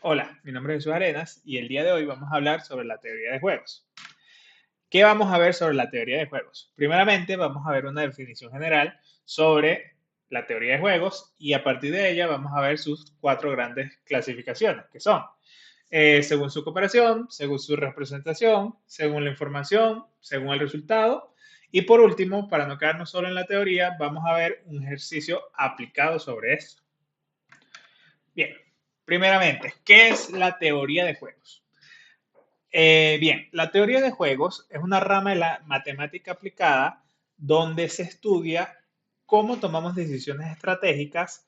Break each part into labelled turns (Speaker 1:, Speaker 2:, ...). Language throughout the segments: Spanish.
Speaker 1: Hola, mi nombre es Jesús Arenas y el día de hoy vamos a hablar sobre la teoría de juegos. ¿Qué vamos a ver sobre la teoría de juegos? Primeramente, vamos a ver una definición general sobre la teoría de juegos y a partir de ella vamos a ver sus cuatro grandes clasificaciones, que son según su cooperación, según su representación, según la información, según el resultado y por último, para no quedarnos solo en la teoría, vamos a ver un ejercicio aplicado sobre esto. Bien, primeramente, ¿qué es la teoría de juegos? Bien, la teoría de juegos es una rama de la matemática aplicada donde se estudia cómo tomamos decisiones estratégicas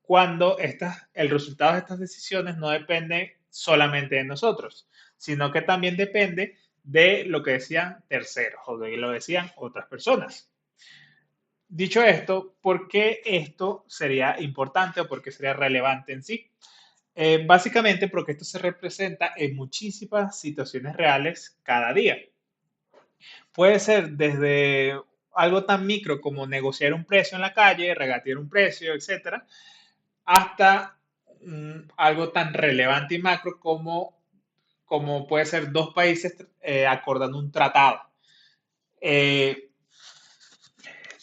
Speaker 1: cuando el resultado de estas decisiones no depende solamente de nosotros, sino que también depende de lo que decían terceros o de lo que decían otras personas. Dicho esto, ¿por qué esto sería importante o por qué sería relevante en sí? Básicamente porque esto se representa en muchísimas situaciones reales cada día. Puede ser desde algo tan micro como negociar un precio en la calle, regatear un precio, etcétera, hasta algo tan relevante y macro como puede ser dos países acordando un tratado. Eh,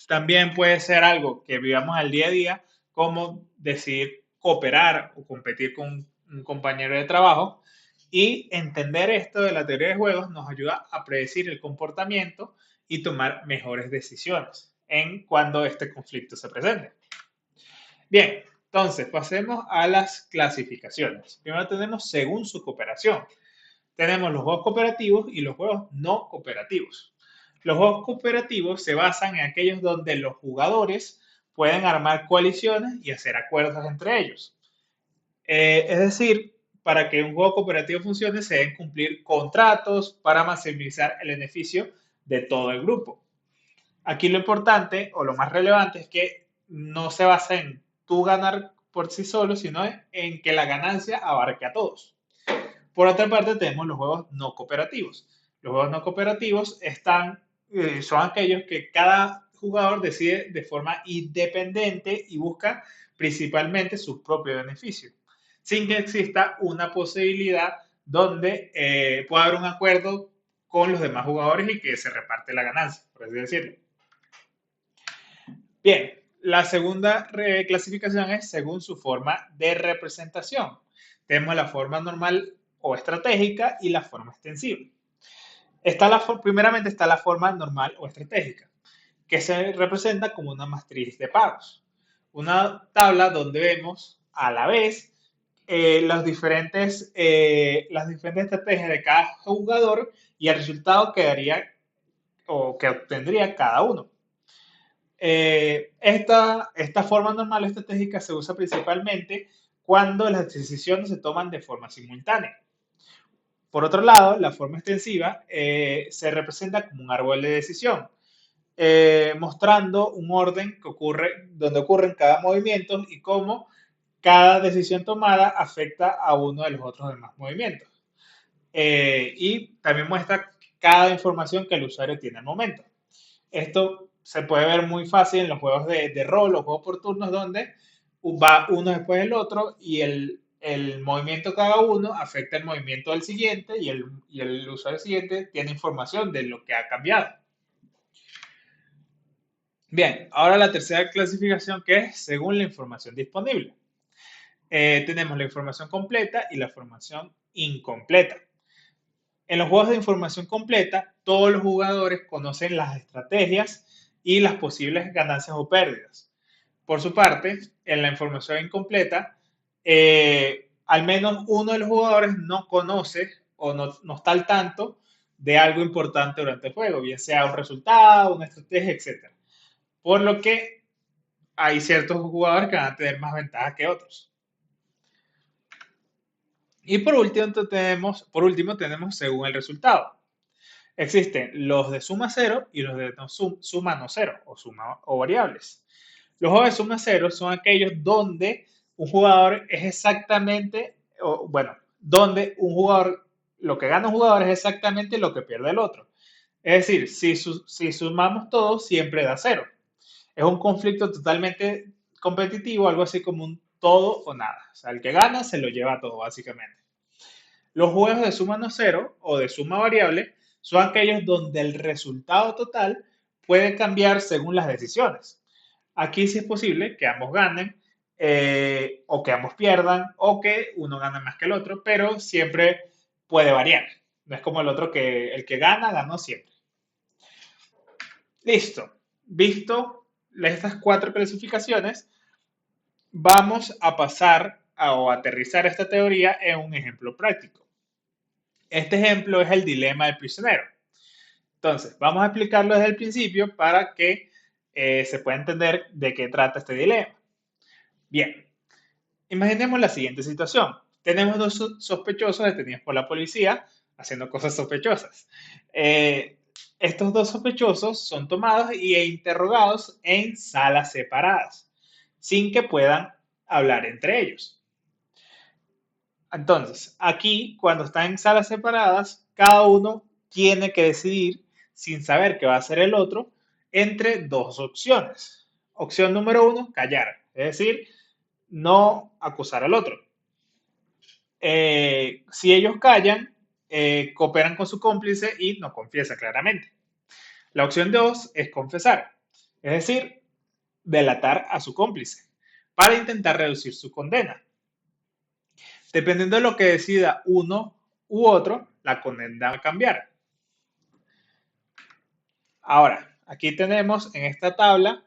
Speaker 1: También puede ser algo que vivamos al día a día, como decidir cooperar o competir con un compañero de trabajo. Y entender esto de la teoría de juegos nos ayuda a predecir el comportamiento y tomar mejores decisiones en cuando este conflicto se presente. Bien, entonces pasemos a las clasificaciones. Primero tenemos según su cooperación. Tenemos los juegos cooperativos y los juegos no cooperativos. Los juegos cooperativos se basan en aquellos donde los jugadores pueden armar coaliciones y hacer acuerdos entre ellos. Es decir, para que un juego cooperativo funcione se deben cumplir contratos para maximizar el beneficio de todo el grupo. Aquí lo importante o lo más relevante es que no se basa en tú ganar por sí solo, sino en que la ganancia abarque a todos. Por otra parte, tenemos los juegos no cooperativos. Los juegos no cooperativos son aquellos que cada jugador decide de forma independiente y busca principalmente su propio beneficio, sin que exista una posibilidad donde pueda haber un acuerdo con los demás jugadores y que se reparte la ganancia, por así decirlo. Bien, la segunda clasificación es según su forma de representación. Tenemos la forma normal o estratégica y la forma extensiva. Primeramente está la forma normal o estratégica, que se representa como una matriz de pagos. Una tabla donde vemos a la vez las diferentes estrategias de cada jugador y el resultado que daría o que obtendría cada uno. Esta forma normal estratégica se usa principalmente cuando las decisiones se toman de forma simultánea. Por otro lado, la forma extensiva se representa como un árbol de decisión, mostrando un orden donde ocurren cada movimiento y cómo cada decisión tomada afecta a uno de los otros demás movimientos. Y también muestra cada información que el usuario tiene al momento. Esto se puede ver muy fácil en los juegos de rol, los juegos por turnos, donde va uno después del otro y el movimiento de cada uno afecta el movimiento del siguiente y el usuario siguiente tiene información de lo que ha cambiado. Bien, ahora la tercera clasificación que es según la información disponible. Tenemos la información completa y la información incompleta. En los juegos de información completa, todos los jugadores conocen las estrategias y las posibles ganancias o pérdidas. Por su parte, en la información incompleta, al menos uno de los jugadores no conoce o no está al tanto de algo importante durante el juego, bien sea un resultado, una estrategia, etc. Por lo que hay ciertos jugadores que van a tener más ventajas que otros. Y por último tenemos según el resultado. Existen los de suma cero y los de suma no cero o suma o variables. Los juegos de suma cero son aquellos donde un jugador es exactamente, donde lo que gana un jugador es exactamente lo que pierde el otro. Es decir, si sumamos todo, siempre da cero. Es un conflicto totalmente competitivo, algo así como un todo o nada. O sea, el que gana se lo lleva todo, básicamente. Los juegos de suma no cero o de suma variable son aquellos donde el resultado total puede cambiar según las decisiones. Aquí sí es posible que ambos ganen, o que ambos pierdan, o que uno gane más que el otro, pero siempre puede variar. No es como el otro que el que gana, ganó siempre. Listo. Visto estas cuatro clasificaciones, vamos a pasar o aterrizar esta teoría en un ejemplo práctico. Este ejemplo es el dilema del prisionero. Entonces, vamos a explicarlo desde el principio para que se pueda entender de qué trata este dilema. Bien, imaginemos la siguiente situación. Tenemos dos sospechosos detenidos por la policía haciendo cosas sospechosas. Eh, Estos dos sospechosos son tomados e interrogados en salas separadas, sin que puedan hablar entre ellos. Entonces, aquí, cuando están en salas separadas, cada uno tiene que decidir, sin saber qué va a hacer el otro, entre dos opciones. Opción número uno, callar, es decir, no acusar al otro. Si ellos callan, cooperan con su cómplice y no confiesan claramente. La opción dos es confesar, es decir, delatar a su cómplice para intentar reducir su condena. Dependiendo de lo que decida uno u otro, la condena va a cambiar. Ahora, aquí tenemos en esta tabla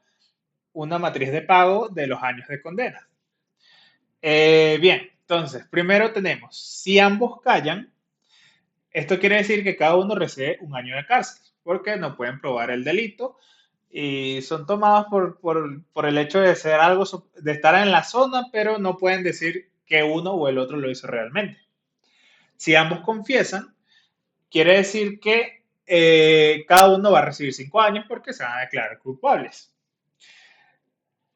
Speaker 1: una matriz de pago de los años de condena. Bien, entonces, primero tenemos, si ambos callan, esto quiere decir que cada uno recibe un año de cárcel, porque no pueden probar el delito y son tomados por el hecho de ser algo, de estar en la zona, pero no pueden decir que uno o el otro lo hizo realmente. Si ambos confiesan, quiere decir que cada uno va a recibir 5 años porque se van a declarar culpables.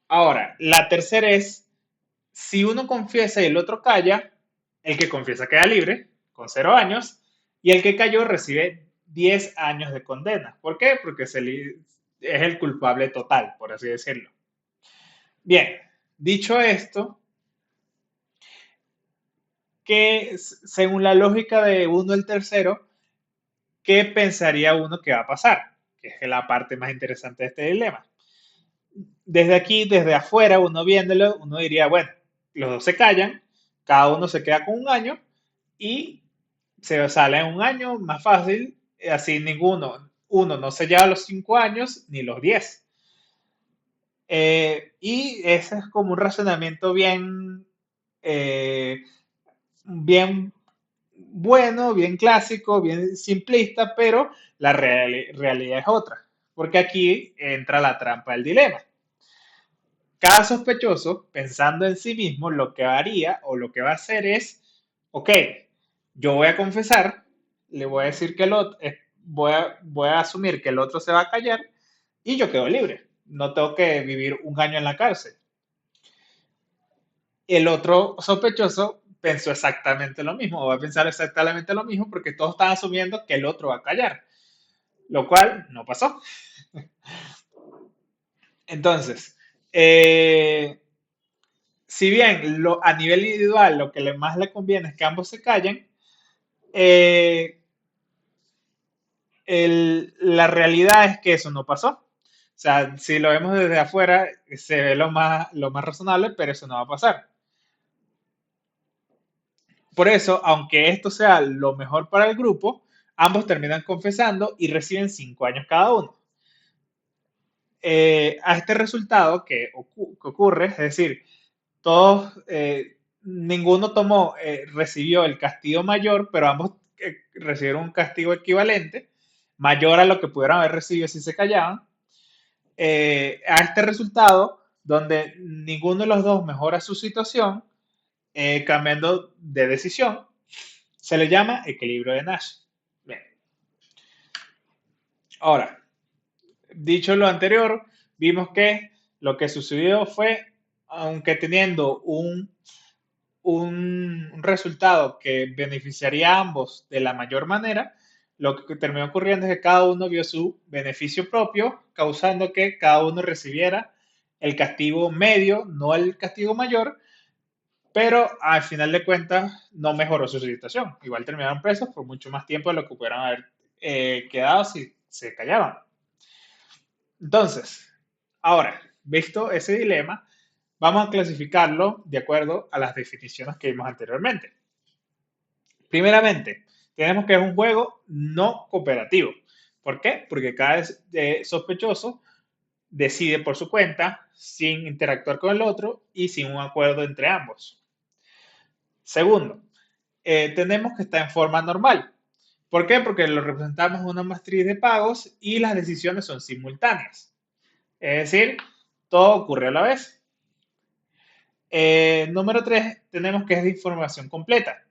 Speaker 1: Ahora, la tercera es, si uno confiesa y el otro calla, el que confiesa queda libre, con 0 años, y el que cayó recibe 10 años de condena. ¿Por qué? Porque es el culpable total, por así decirlo. Bien, dicho esto, que según la lógica de uno el tercero, ¿qué pensaría uno que va a pasar? Que es la parte más interesante de este dilema. Desde aquí, desde afuera, uno viéndolo, uno diría, bueno, los dos se callan, cada uno se queda con un año y se sale en un año más fácil, así uno no se lleva los 5 años ni los 10. Y ese es como un razonamiento eh, bien bueno, bien clásico, bien simplista, pero la realidad es otra, porque aquí entra la trampa del dilema. Cada sospechoso, pensando en sí mismo, lo que haría o lo que va a hacer es, ok, yo voy a confesar, le voy a decir que el otro, voy a asumir que el otro se va a callar y yo quedo libre. No tengo que vivir un año en la cárcel. El otro sospechoso pensó exactamente lo mismo, o va a pensar exactamente lo mismo porque todos están asumiendo que el otro va a callar, lo cual no pasó. Entonces, si bien a nivel individual lo que más le conviene es que ambos se callen, eh, la realidad es que eso no pasó. O sea, si lo vemos desde afuera, se ve lo más razonable, pero eso no va a pasar. Por eso, aunque esto sea lo mejor para el grupo, ambos terminan confesando y reciben 5 años cada uno. A este resultado que ocurre, es decir, ninguno recibió el castigo mayor, pero ambos recibieron un castigo equivalente, mayor a lo que pudieran haber recibido si se callaban. A este resultado, donde ninguno de los dos mejora su situación, cambiando de decisión, se le llama equilibrio de Nash. Bien. Ahora, dicho lo anterior, vimos que lo que sucedió fue, aunque teniendo un resultado que beneficiaría a ambos de la mayor manera, lo que terminó ocurriendo es que cada uno vio su beneficio propio, causando que cada uno recibiera el castigo medio, no el castigo mayor, pero al final de cuentas no mejoró su situación. Igual terminaron presos por mucho más tiempo de lo que pudieran haber quedado si se callaban. Entonces, ahora, visto ese dilema, vamos a clasificarlo de acuerdo a las definiciones que vimos anteriormente. Primeramente, tenemos que es un juego no cooperativo. ¿Por qué? Porque cada sospechoso decide por su cuenta, sin interactuar con el otro y sin un acuerdo entre ambos. Segundo, tenemos que estar en forma normal. ¿Por qué? Porque lo representamos en una matriz de pagos y las decisiones son simultáneas. Es decir, todo ocurre a la vez. Número 3, tenemos que es de información completa,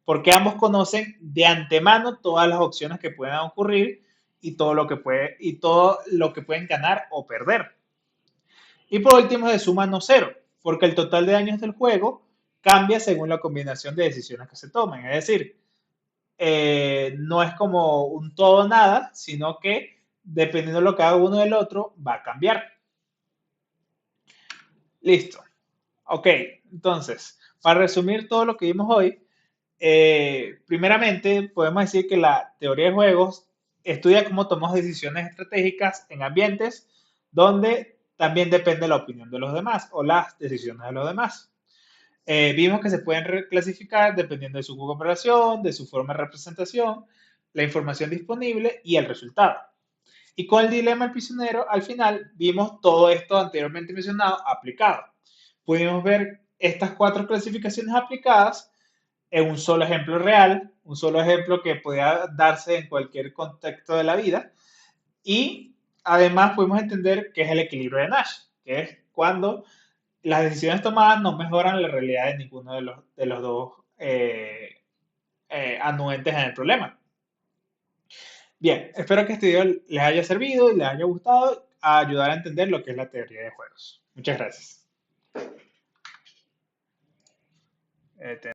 Speaker 1: porque ambos conocen de antemano todas las opciones que puedan ocurrir y todo lo que pueden ganar o perder. Y por último, es de suma no cero, porque el total de daños del juego cambia según la combinación de decisiones que se tomen. Es decir, no es como un todo o nada, sino que dependiendo de lo que haga uno del otro, va a cambiar. Listo. Ok, entonces, para resumir todo lo que vimos hoy, primeramente podemos decir que la teoría de juegos estudia cómo tomamos decisiones estratégicas en ambientes donde también depende la opinión de los demás o las decisiones de los demás. Vimos que se pueden reclasificar dependiendo de su cooperación, de su forma de representación, la información disponible y el resultado. Y con el dilema del prisionero, al final vimos todo esto anteriormente mencionado aplicado. Pudimos ver estas 4 clasificaciones aplicadas en un solo ejemplo real, un solo ejemplo que podía darse en cualquier contexto de la vida. Y además pudimos entender qué es el equilibrio de Nash, que es cuando las decisiones tomadas no mejoran la realidad de ninguno de los dos anuentes en el problema. Bien, espero que este video les haya servido y les haya gustado a ayudar a entender lo que es la teoría de juegos. Muchas gracias.